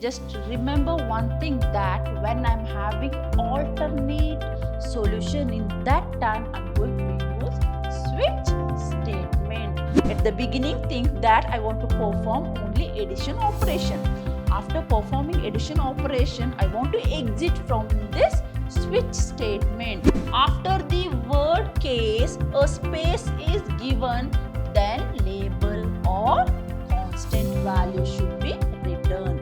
Just remember one thing, that when I'm having alternate solution, in that time I'm going to use switch statement. At the beginning, think that I want to perform only addition operation. After performing addition operation, I want to exit from this switch statement. After the word case, a space is given, then label or constant value should be written.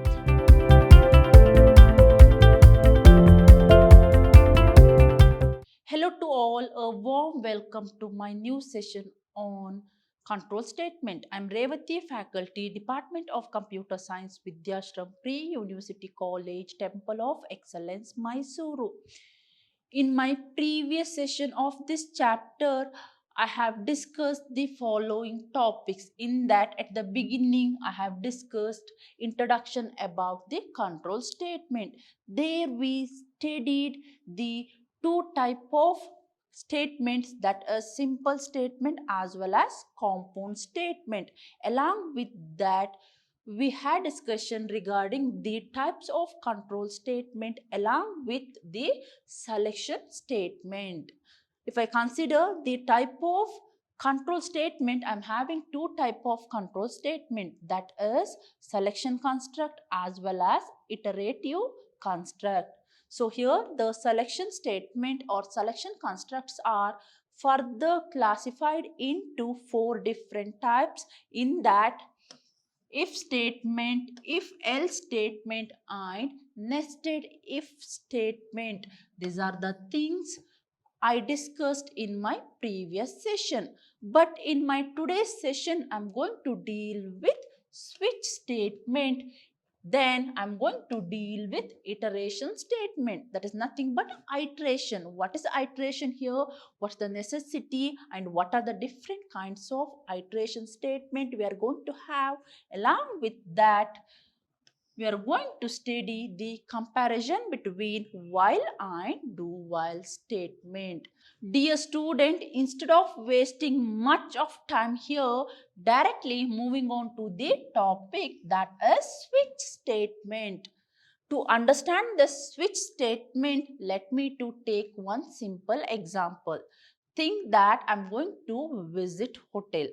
Hello to all, a warm welcome to my new session on control statement. I'm Revati, faculty, Department of Computer Science, Vidhyaashram, Pre-University College, Temple of Excellence, Mysuru. In my previous session of this chapter, I have discussed the following topics. In that, at the beginning, I have discussed introduction about the control statement. There we studied the two type of statements, that a simple statement as well as compound statement. Along with that, we had discussion regarding the types of control statement along with the selection statement. If I consider the type of control statement, I'm having two type of control statement, that is selection construct as well as iterative construct. So here the selection statement or selection constructs are further classified into four different types. In that, if statement, if else statement, and nested if statement. These are the things I discussed in my previous session. But in my today's session, I'm going to deal with switch statement. Then I'm going to deal with iteration statement. That is nothing but iteration. What is iteration here? What's the necessity and what are the different kinds of iteration statement we are going to have? Along with that, we are going to study the comparison between while and do while statement. Dear student, instead of wasting much of time here, directly moving on to the topic, that is switch statement. To understand the switch statement, let me to take one simple example. Think that I'm going to visit hotel.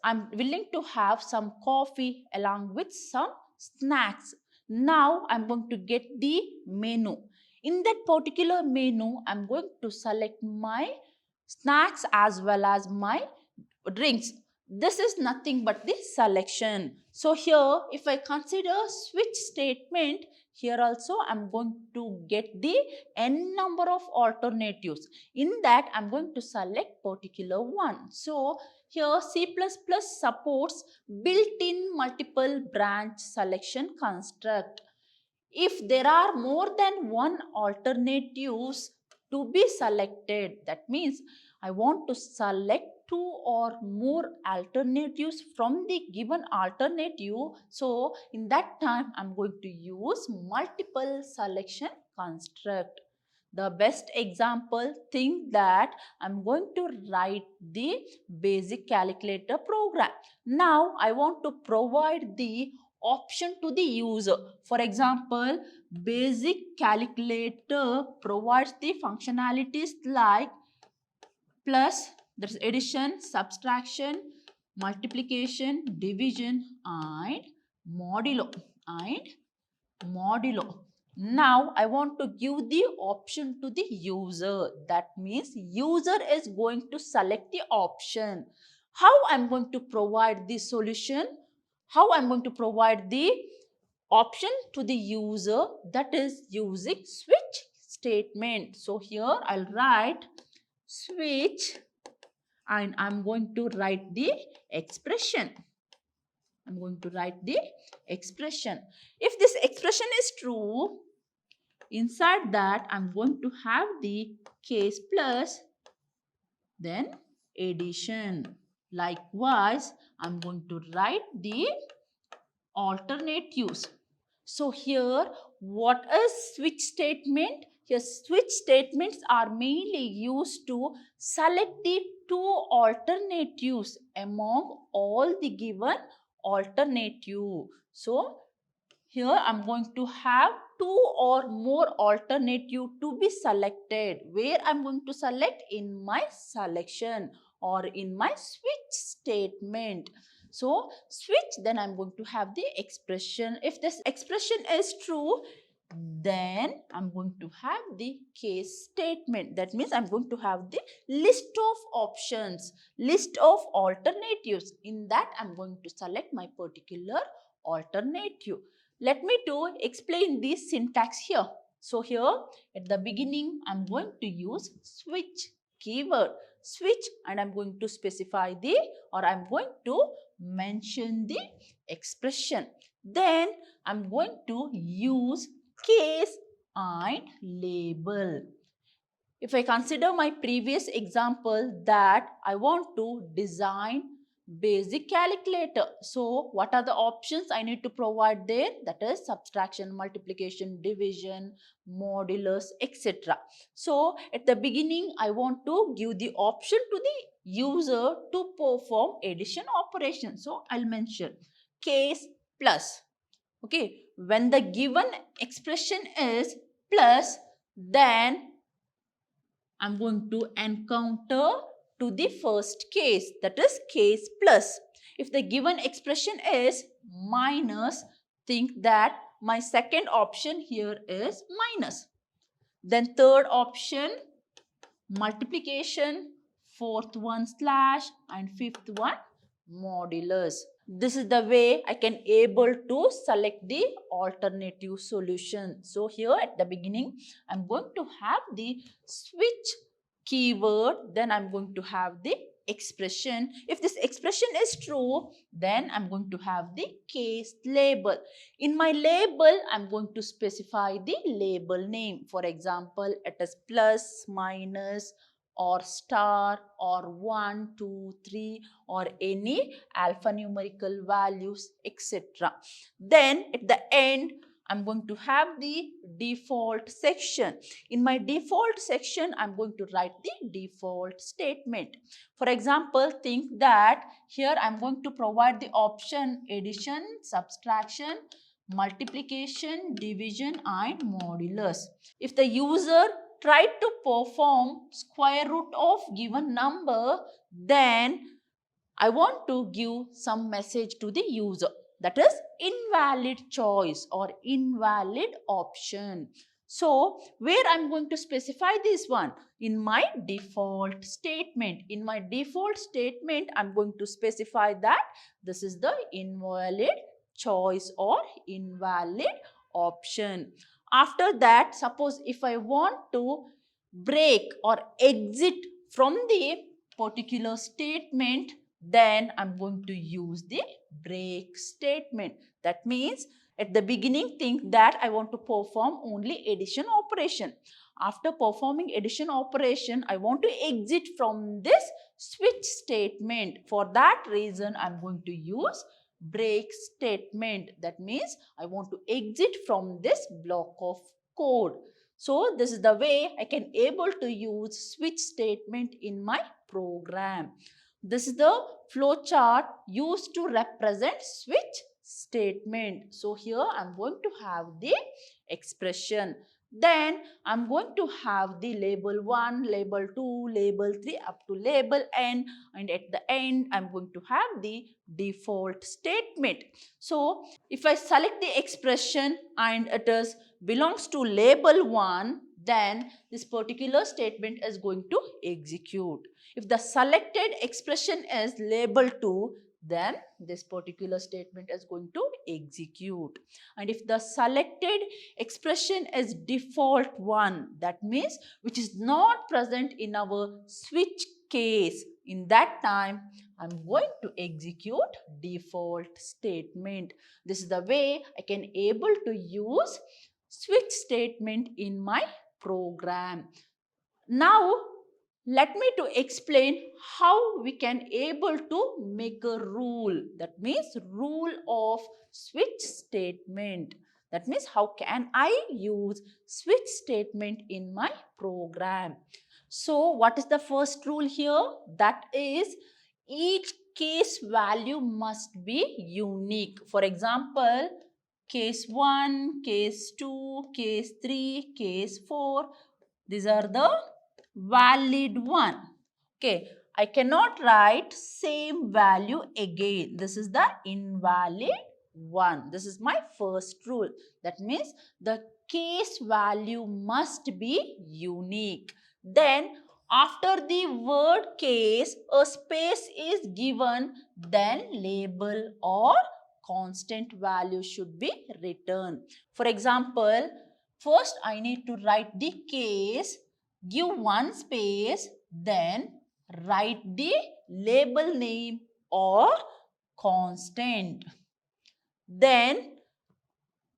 I'm willing to have some coffee along with some snacks. Now I'm going to get the menu. In that particular menu, I'm going to select my snacks as well as my drinks. This is nothing but the selection. So here, if I consider switch statement, here also I'm going to get the n number of alternatives. In that, I'm going to select particular one. So here C++ supports built-in multiple branch selection construct. If there are more than one alternatives to be selected, that means I want to select two or more alternatives from the given alternative. So in that time, I'm going to use multiple selection construct. The best example, think that I'm going to write the basic calculator program. Now I want to provide the option to the user. For example, basic calculator provides the functionalities like plus, that's addition, subtraction, multiplication, division, and modulo. Now I want to give the option to the user. That means user is going to select the option. How I'm going to provide the solution? How I'm going to provide the option to the user? That is using switch statement. So here I'll write switch and I'm going to write the expression. I'm going to write the expression. If this expression is true, inside that I'm going to have the case plus, then addition. Likewise, I'm going to write the alternatives. So here, what is switch statement? Here, switch statements are mainly used to select the two alternatives among all the given alternative. So Here I'm going to have two or more alternative to be selected. Where I'm going to select? In my selection or in my switch statement. So switch, then I'm going to have the expression. If this expression is true, then I'm going to have the case statement. That means I'm going to have the list of options, list of alternatives. In that I'm going to select my particular alternative. Let me to explain the syntax here. So here at the beginning I'm going to use switch keyword. Switch, and I'm going to specify the, or I'm going to mention the expression. Then I'm going to use case and label. If I consider my previous example that I want to design basic calculator. So what are the options I need to provide there? That is subtraction, multiplication, division, modulus, etc. So at the beginning I want to give the option to the user to perform addition operation. So I'll mention case plus. Okay, when the given expression is plus, then I'm going to encounter to the first case, that is case plus. If the given expression is minus, think that my second option here is minus. Then third option, multiplication, fourth one slash, and fifth one modulus. This is the way I can able to select the alternative solution. So here at the beginning, I'm going to have the switch keyword, then I'm going to have the expression. If this expression is true, then I'm going to have the case label. In my label, I'm going to specify the label name. For example, it is plus, minus, or star, or 1, 2, 3, or any alphanumerical values, etc. Then at the end, I'm going to have the default section. In my default section, I'm going to write the default statement. For example, think that here I'm going to provide the option addition, subtraction, multiplication, division, and modulus. If the user tried to perform square root of given number, then I want to give some message to the user, that is invalid choice or invalid option. So where I'm going to specify this one? In my default statement. In my default statement, I'm going to specify that this is the invalid choice or invalid option. After that, suppose if I want to break or exit from the particular statement, then I'm going to use the break statement. That means at the beginning, think that I want to perform only addition operation. After performing addition operation, I want to exit from this switch statement. For that reason, I'm going to use break statement. That means I want to exit from this block of code. So this is the way I can able to use switch statement in my program. This is the flow chart used to represent switch statement. So here I'm going to have the expression. Then I'm going to have the label 1, label 2, label 3 up to label n, and at the end I'm going to have the default statement. So if I select the expression and it is belongs to label 1, then this particular statement is going to execute. If the selected expression is label 2, then this particular statement is going to execute. And if the selected expression is default 1, that means which is not present in our switch case, in that time I'm going to execute default statement. This is the way I can able to use switch statement in my program. Now let me to explain how we can able to make a rule. That means rule of switch statement. That means how can I use switch statement in my program. So what is the first rule here? That is each case value must be unique. For example, Case 1, case 2, case 3, case 4. These are the valid one. Okay, I cannot write same value again. This is the invalid one. This is my first rule. That means the case value must be unique. Then after the word case, a space is given, then label or constant value should be written. For example, first I need to write the case, give one space, then write the label name or constant. Then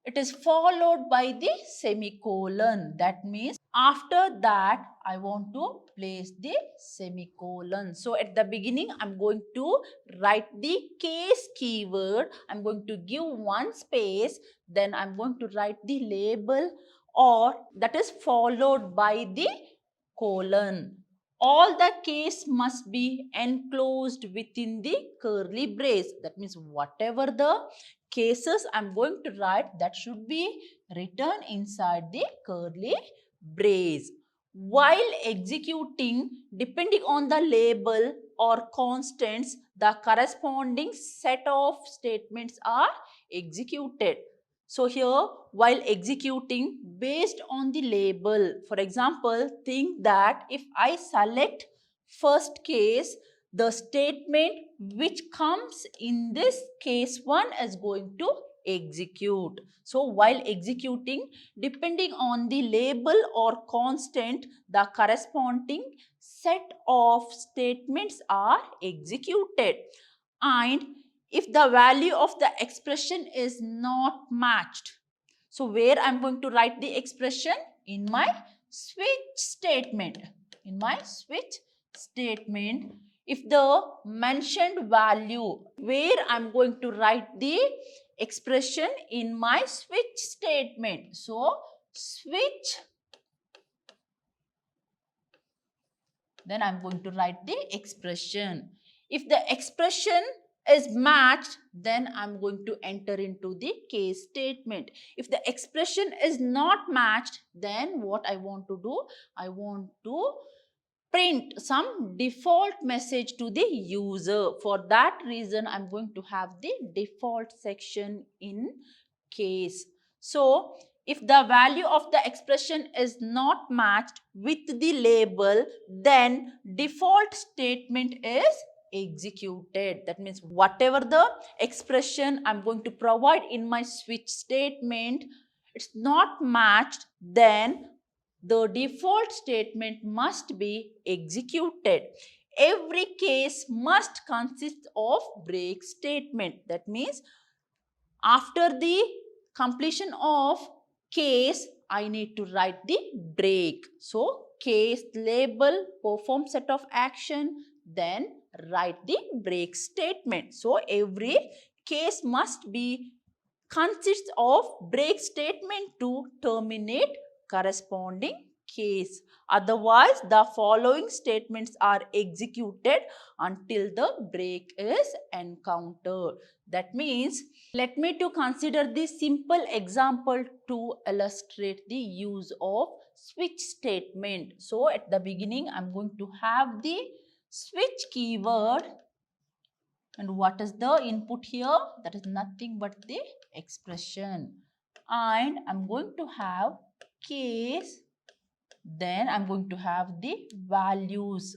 it is followed by the semicolon. That means after that I want to place the semicolon. So at the beginning I'm going to write the case keyword. I'm going to give one space. Then I'm going to write the label or that is followed by the colon. All the case must be enclosed within the curly brace. That means whatever the cases I'm going to write, that should be written inside the curly brace. While executing, depending on the label or constants, the corresponding set of statements are executed. So here, while executing based on the label, for example, think that if I select first case, the statement which comes in this case 1 is going to execute. So while executing, depending on the label or constant, the corresponding set of statements are executed. And if the value of the expression is not matched, so where I'm going to write the expression? In my switch statement. In my switch statement, if the mentioned value, where I'm going to write the expression in my switch statement. So switch, then I'm going to write the expression. If the expression is matched, then I'm going to enter into the case statement. If the expression is not matched, then what I want to do? I want to print some default message to the user. For that reason, I'm going to have the default section in case. So, if the value of the expression is not matched with the label, then default statement is executed. That means whatever the expression I'm going to provide in my switch statement, it's not matched, then the default statement must be executed. Every case must consist of break statement. That means after the completion of case, I need to write the break. So case label, perform set of action, then write the break statement. So every case must be consists of break statement to terminate corresponding case. Otherwise, the following statements are executed until the break is encountered. That means, let me to consider this simple example to illustrate the use of switch statement. So, at the beginning, I am going to have the switch keyword. And what is the input here? That is nothing but the expression. And I'm going to have case. Then I'm going to have the values.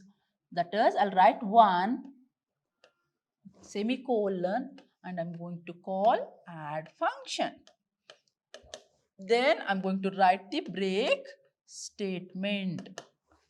That is, I'll write 1 semicolon and I'm going to call add function. Then I'm going to write the break statement.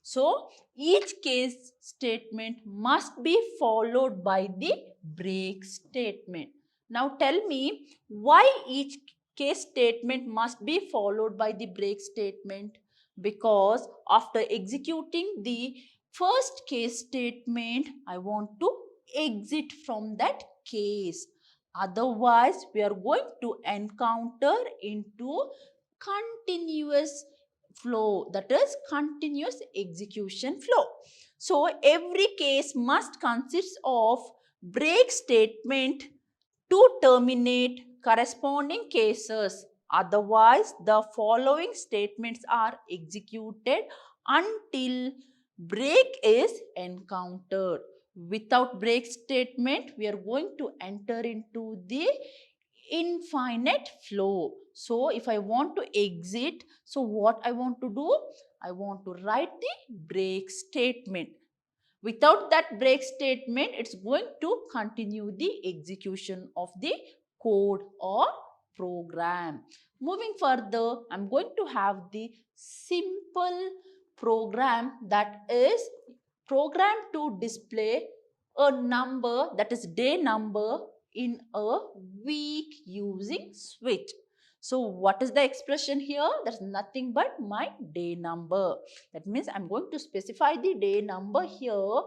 So, each case statement must be followed by the break statement. Now, tell me why each case statement must be followed by the break statement? Because after executing the first case statement, I want to exit from that case. Otherwise, we are going to encounter into continuous flow, that is continuous execution flow. So every case must consist of break statement to terminate corresponding cases. Otherwise, the following statements are executed until break is encountered. Without break statement, we are going to enter into the infinite flow. So if I want to exit, so what I want to do? I want to write the break statement. Without that break statement, it's going to continue the execution of the code or program. Moving further, I'm going to have the simple program that is programmed to display a number, that is day number, in a week using switch. So what is the expression here? That's nothing but my day number. That means I'm going to specify the day number here.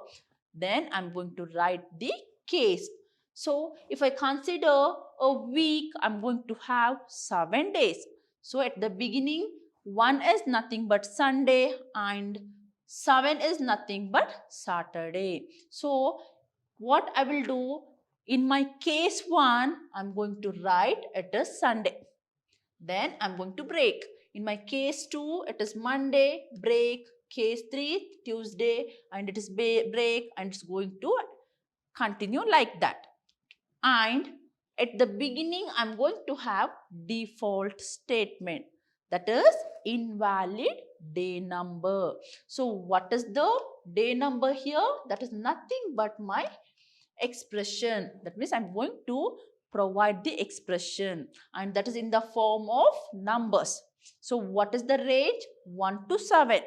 Then I'm going to write the case. So if I consider a week, I'm going to have 7 days. So at the beginning, 1 is nothing but Sunday and 7 is nothing but Saturday. So what I will do, in my case 1, I'm going to write it is Sunday. Then I'm going to break. In my case 2, it is Monday, break. Case 3, Tuesday, and it is break, and it's going to continue like that. And at the beginning, I'm going to have default statement, that is invalid day number. So what is the day number here? That is nothing but my expression. That means I'm going to provide the expression, and that is in the form of numbers. So what is the range? 1 to 7.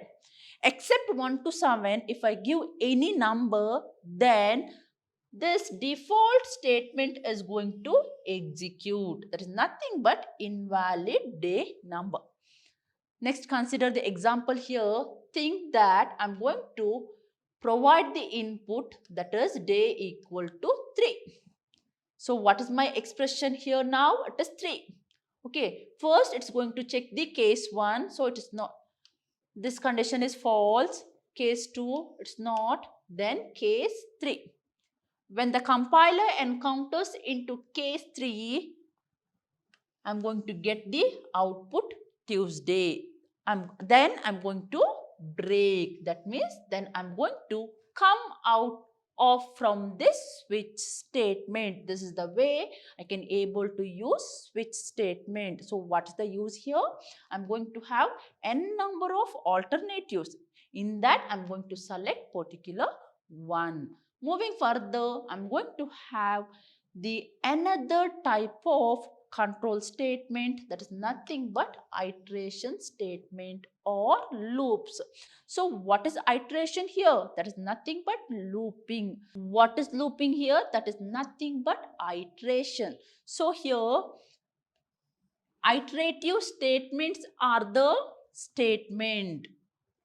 Except 1 to 7, if I give any number, then this default statement is going to execute. That is nothing but invalid day number. Next, consider the example here. Think that I'm going to provide the input, that is day equal to 3. So what is my expression here now? It is 3. Okay, first it's going to check the case 1. So it is not, this condition is false. Case 2, it's not. Then case 3. When the compiler encounters into case 3, I'm going to get the output Tuesday. Then I'm going to break. That means then I'm going to come out of from this switch statement. This is the way I can able to use switch statement. So what is the use here? I'm going to have n number of alternatives. In that, I'm going to select particular one. Moving further, I'm going to have the another type of control statement, that is nothing but iteration statement or loops. So what is iteration here? That is nothing but looping. What is looping here? That is nothing but iteration. So here, iterative statements are the statement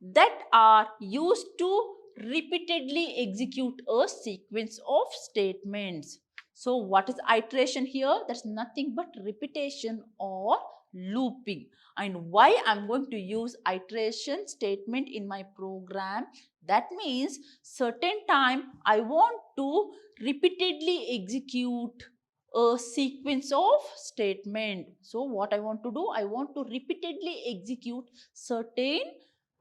that are used to repeatedly execute a sequence of statements. So what is iteration here? That's nothing but repetition or looping. And why I'm going to use iteration statement in my program? That means certain time I want to repeatedly execute a sequence of statement. So what I want to do? I want to repeatedly execute certain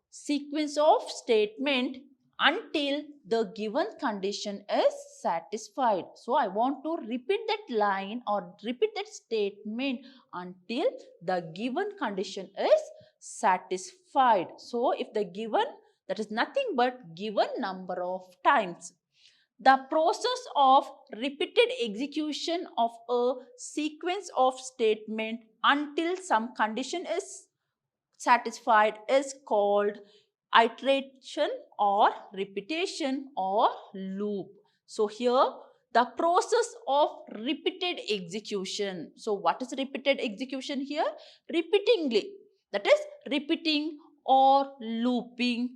sequence of statement until the given condition is satisfied. So I want to repeat that line or repeat that statement until the given condition is satisfied. So if the given, that is nothing but given number of times. The process of repeated execution of a sequence of statement until some condition is satisfied is called iteration or repetition or loop. So here the process of repeated execution. So what is repeated execution here? Repeatingly, that is repeating or looping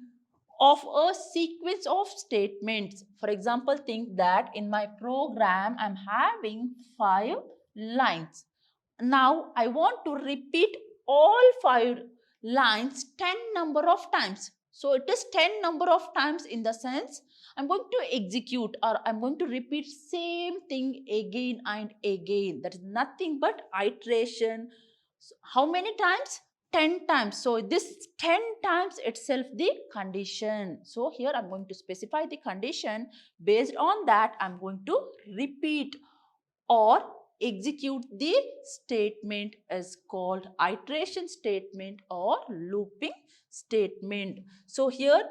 of a sequence of statements. For example, think that in my program I'm having 5 lines. Now I want to repeat all 5 lines 10 number of times. So it is 10 number of times, in the sense I'm going to execute or I'm going to repeat same thing again and again. That is nothing but iteration. So how many times? 10 times. So this 10 times itself the condition. So here I'm going to specify the condition. Based on that, I'm going to repeat or execute the statement is called iteration statement or looping statement. So here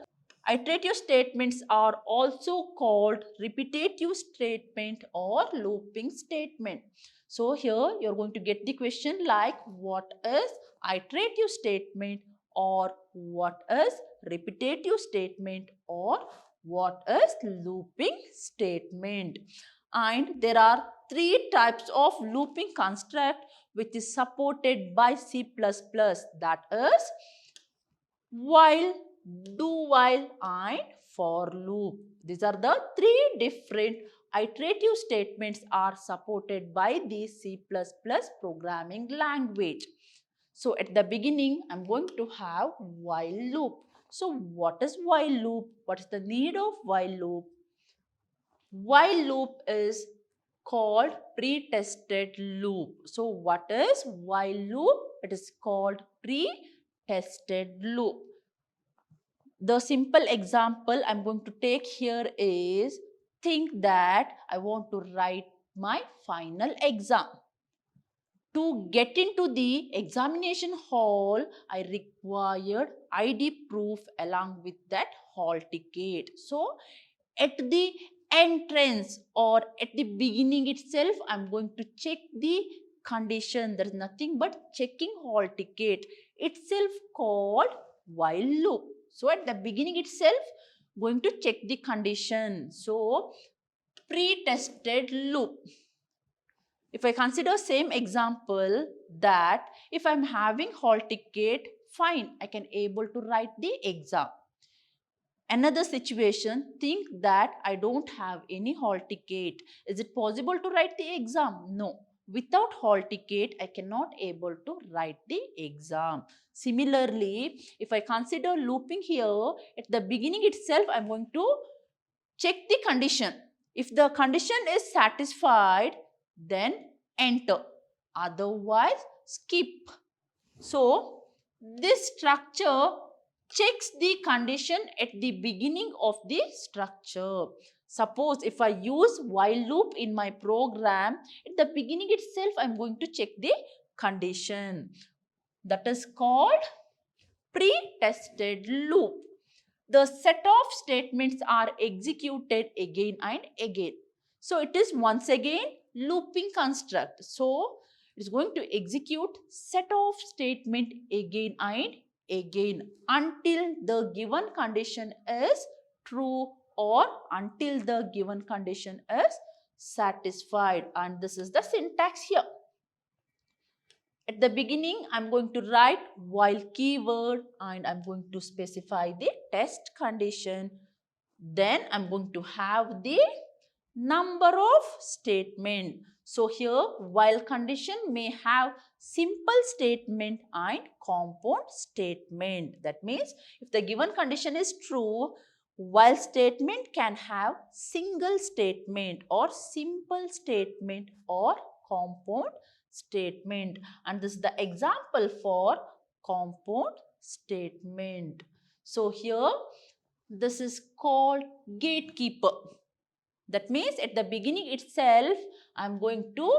iterative statements are also called repetitive statement or looping statement. So here you're going to get the question like what is iterative statement or what is repetitive statement or what is looping statement. And there are three types of looping construct which is supported by C++, that is while, do while and for loop. These are the three different iterative statements are supported by the C++ programming language. So at the beginning, I'm going to have while loop. So what is while loop? What is the need of while loop? While loop is called pre-tested loop. So what is while loop? It is called pre-tested loop. The simple example I'm going to take here is, think that I want to write my final exam. To get into the examination hall, I required ID proof along with that hall ticket. So at the entrance or at the beginning itself, I'm going to check the condition. There is nothing but checking hall ticket itself called while loop. So at the beginning itself, going to check the condition. So pre-tested loop. If I consider same example, that if I'm having hall ticket, fine, I can able to write the exam. Another situation, think that I don't have any hall ticket. Is it possible to write the exam? No. Without hall ticket, I cannot able to write the exam. Similarly, if I consider looping here, at the beginning itself, I'm going to check the condition. If the condition is satisfied, then enter. Otherwise, skip. So, this structure checks the condition at the beginning of the structure. Suppose if I use while loop in my program, at the beginning itself, I'm going to check the condition. That is called pre-tested loop. The set of statements are executed again and again. So it is once again looping construct. So it is going to execute set of statement again and again until the given condition is true or until the given condition is satisfied. And this is the syntax here. At the beginning, I'm going to write while keyword and I'm going to specify the test condition. Then I'm going to have the number of statement. So here, while condition may have simple statement and compound statement. That means if the given condition is true, while statement can have single statement or simple statement or compound statement. And this is the example for compound statement. So here, this is called gatekeeper. That means at the beginning itself, I'm going to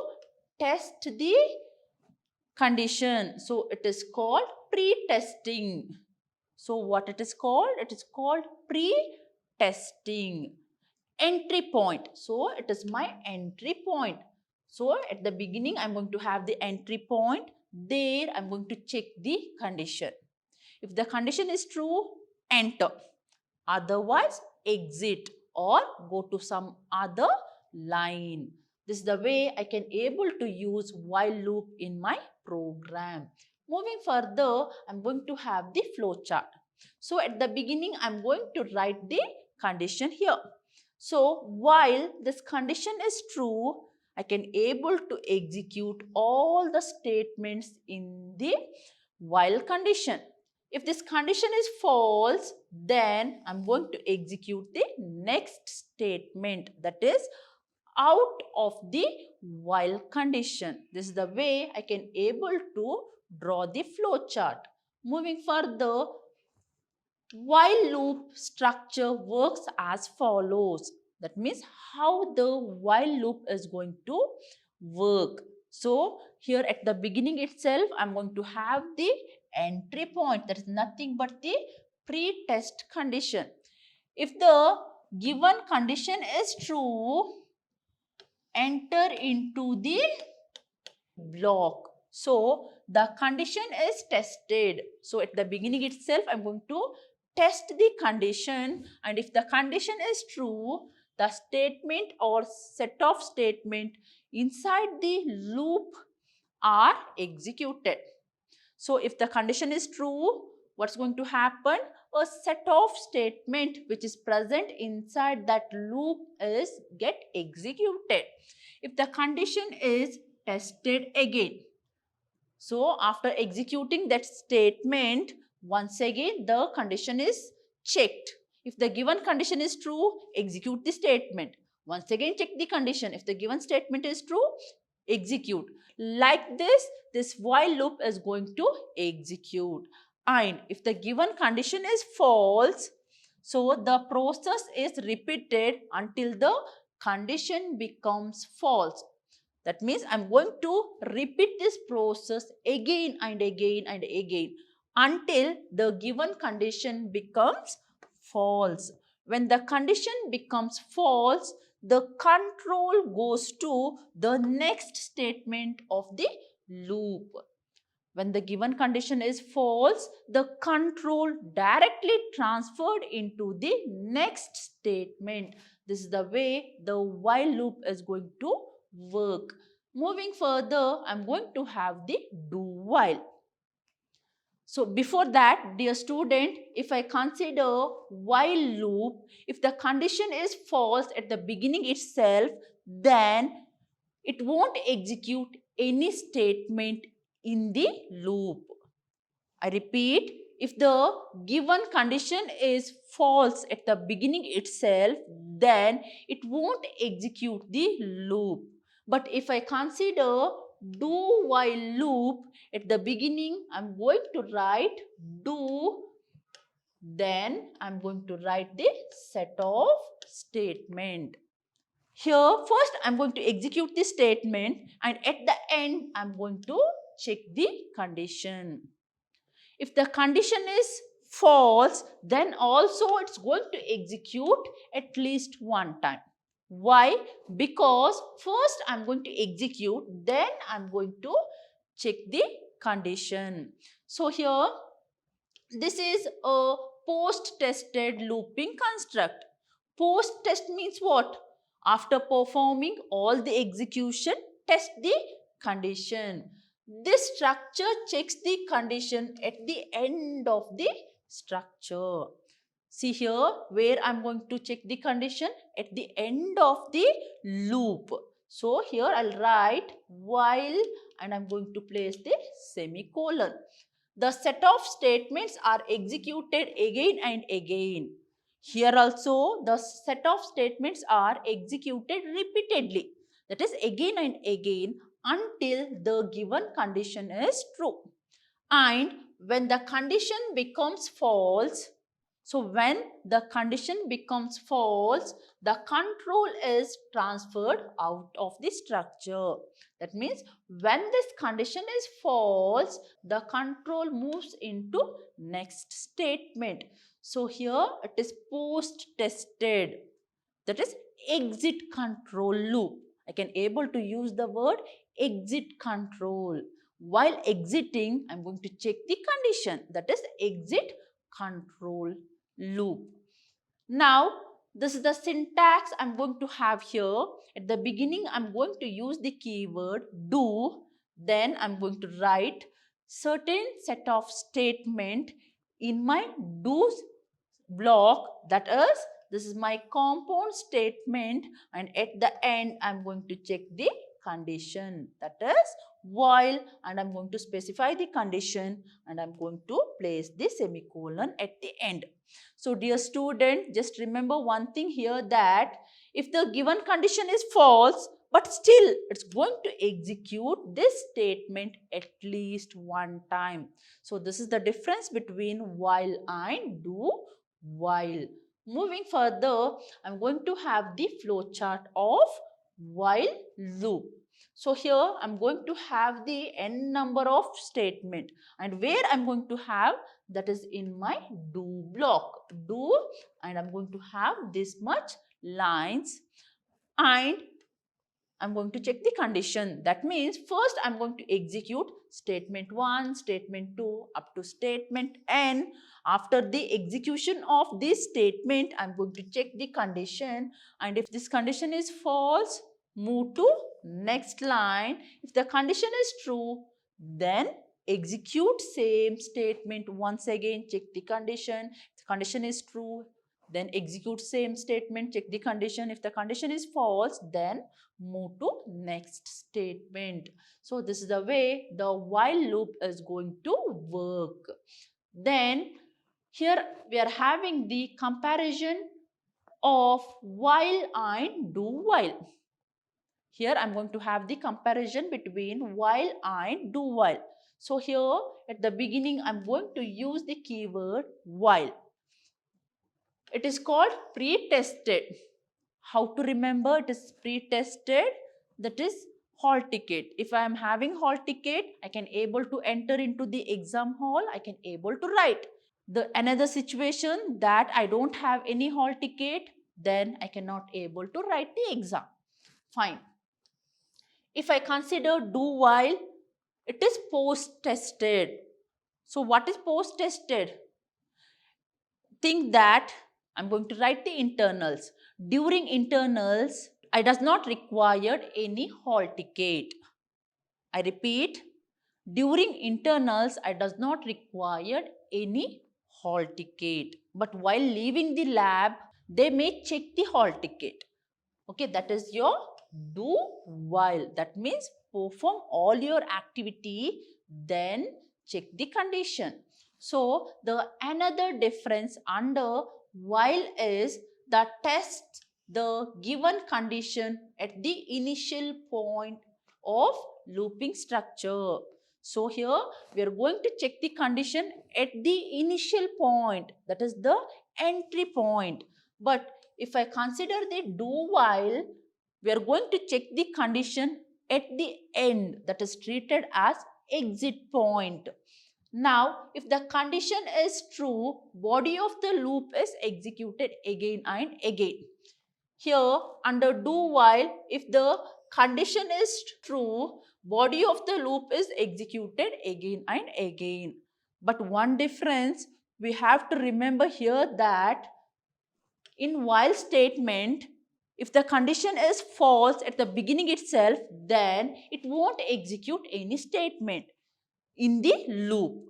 test the condition. So it is called pre-testing. So what it is called? It is called pre-testing. Entry point. So it is my entry point. So at the beginning, I'm going to have the entry point. There, I'm going to check the condition. If the condition is true, enter. Otherwise, exit or go to some other line. This is the way I can able to use while loop in my program. Moving further, I'm going to have the flow chart. So at the beginning, I'm going to write the condition here. So while this condition is true, I can able to execute all the statements in the while condition. If this condition is false, then I'm going to execute the next statement, that is out of the while condition. This is the way I can able to draw the flow chart. Moving further, while loop structure works as follows. That means how the while loop is going to work. So here at the beginning itself, I'm going to have the entry point. That is nothing but the pre-test condition. If the given condition is true, enter into the block. So the condition is tested. So at the beginning itself, I'm going to test the condition, and if the condition is true, the statement or set of statement inside the loop are executed. So if the condition is true, what's going to happen? A set of statement which is present inside that loop is get executed. If the condition is tested again, so after executing that statement, once again the condition is checked. If the given condition is true, execute the statement. Once again check the condition. If the given statement is true, execute. Like this while loop is going to execute. And if the given condition is false, so the process is repeated until the condition becomes false. That means I'm going to repeat this process again and again and again until the given condition becomes false. When the condition becomes false, the control goes to the next statement of the loop. When the given condition is false, the control directly transferred into the next statement. This is the way the while loop is going to work. Moving further, I'm going to have the do while. So before that, dear student, if I consider while loop, if the condition is false at the beginning itself, then it won't execute any statement in the loop. I repeat, if the given condition is false at the beginning itself, then it won't execute the loop. But if I consider do while loop, at the beginning I'm going to write do, then I'm going to write the set of statement. Here first I'm going to execute the statement, and at the end I'm going to check the condition. If the condition is false, then also it's going to execute at least one time. Why? Because first I'm going to execute, then I'm going to check the condition. So here, this is a post-tested looping construct. Post-test means what? After performing all the execution, test the condition. This structure checks the condition at the end of the structure. See here where I'm going to check the condition at the end of the loop. So here I'll write while and I'm going to place the semicolon. The set of statements are executed again and again. Here also the set of statements are executed repeatedly. That is again and again until the given condition is true. And when the condition becomes false, so when the condition becomes false, the control is transferred out of the structure. That means when this condition is false, the control moves into next statement. So here it is post-tested. That is exit control loop. I can able to use the word exit control. While exiting, I'm going to check the condition. That is exit control loop. Now, this is the syntax I'm going to have here. At the beginning, I'm going to use the keyword do. Then I'm going to write certain set of statement in my do's block. That is, this is my compound statement, and at the end, I'm going to check the condition, that is while, and I'm going to specify the condition and I'm going to place the semicolon at the end. So dear student, just remember one thing here, that if the given condition is false, but still it's going to execute this statement at least one time. So this is the difference between while and do while. Moving further, I'm going to have the flowchart of while loop. So here I'm going to have the n number of statement, and where I'm going to have, that is in my do block. Do, and I'm going to have this much lines, and I'm going to check the condition. That means first I'm going to execute statement 1, statement 2 up to statement n. After the execution of this statement, I'm going to check the condition, and if this condition is false, move to next line. If the condition is true, then execute same statement once again, check the condition. If the condition is true, then execute same statement, check the condition. If the condition is false, then move to next statement. So this is the way the while loop is going to work. Then here we are having the comparison of while and do while. Here I'm going to have the comparison between while and do while. So here at the beginning I'm going to use the keyword while. It is called pre-tested. How to remember it is pre-tested? That is hall ticket. If I am having hall ticket, I can able to enter into the exam hall, I can able to write. The another situation that I don't have any hall ticket, then I cannot able to write the exam. Fine. If I consider do while, it is post-tested. So what is post-tested? Think that I'm going to write the internals. During internals, I does not require any hall ticket. I repeat, during internals, I does not require any hall ticket. But while leaving the lab, they may check the hall ticket. Okay, that is your do while. That means perform all your activity, then check the condition. So the another difference under while is the test the given condition at the initial point of looping structure. So here we are going to check the condition at the initial point, that is the entry point. But if I consider the do while, we are going to check the condition at the end, that is treated as exit point. Now, if the condition is true, body of the loop is executed again and again. Here, under do while, if the condition is true, body of the loop is executed again and again. But one difference we have to remember here, that in while statement, if the condition is false at the beginning itself, then it won't execute any statement in the loop.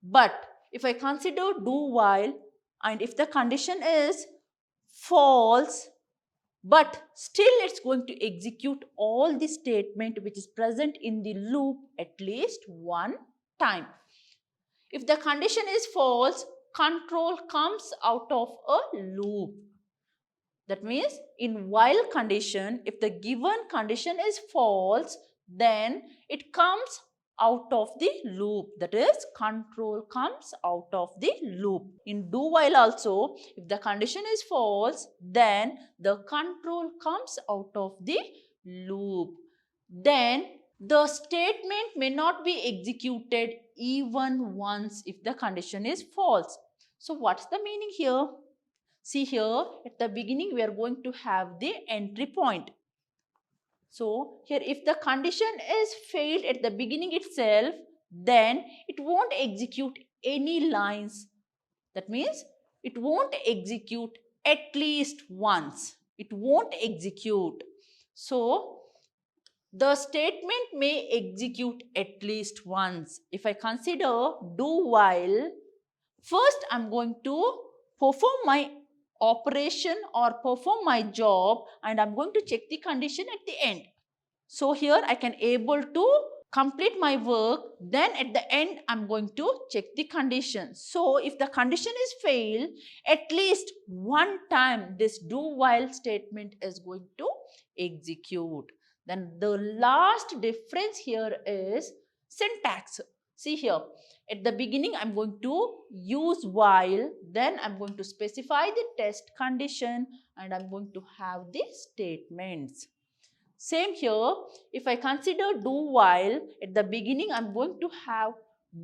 But if I consider do while, and if the condition is false, but still it's going to execute all the statement which is present in the loop at least one time. If the condition is false, control comes out of a loop. That means in while condition, if the given condition is false, then it comes out of the loop. That is, control comes out of the loop. In do while also, if the condition is false, then the control comes out of the loop. Then the statement may not be executed even once if the condition is false. So what's the meaning here? See here, at the beginning, we are going to have the entry point. So here, if the condition is failed at the beginning itself, then it won't execute any lines. That means it won't execute at least once. It won't execute. So the statement may execute at least once. If I consider do while, first I'm going to perform my operation or perform my job, and I'm going to check the condition at the end. So here I can able to complete my work. Then at the end, I'm going to check the condition. So if the condition is fail, at least one time this do while statement is going to execute. Then the last difference here is syntax. See here, at the beginning, I'm going to use while, then I'm going to specify the test condition, and I'm going to have the statements. Same here, if I consider do while, at the beginning I'm going to have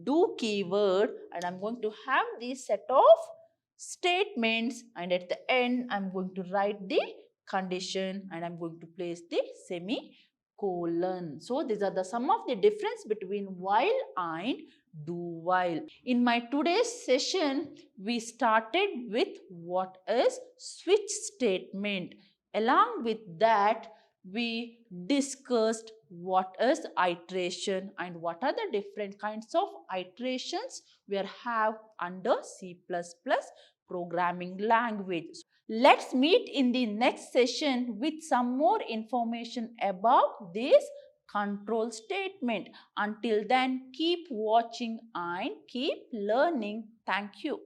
do keyword, and I'm going to have this set of statements, and at the end I'm going to write the condition, and I'm going to place the semicolon. So these are the some of the difference between while and do while. In my today's session, we started with what is switch statement. Along with that, we discussed what is iteration and what are the different kinds of iterations we have under C++ programming language. Let's meet in the next session with some more information about this control statement. Until then, keep watching and keep learning. Thank you.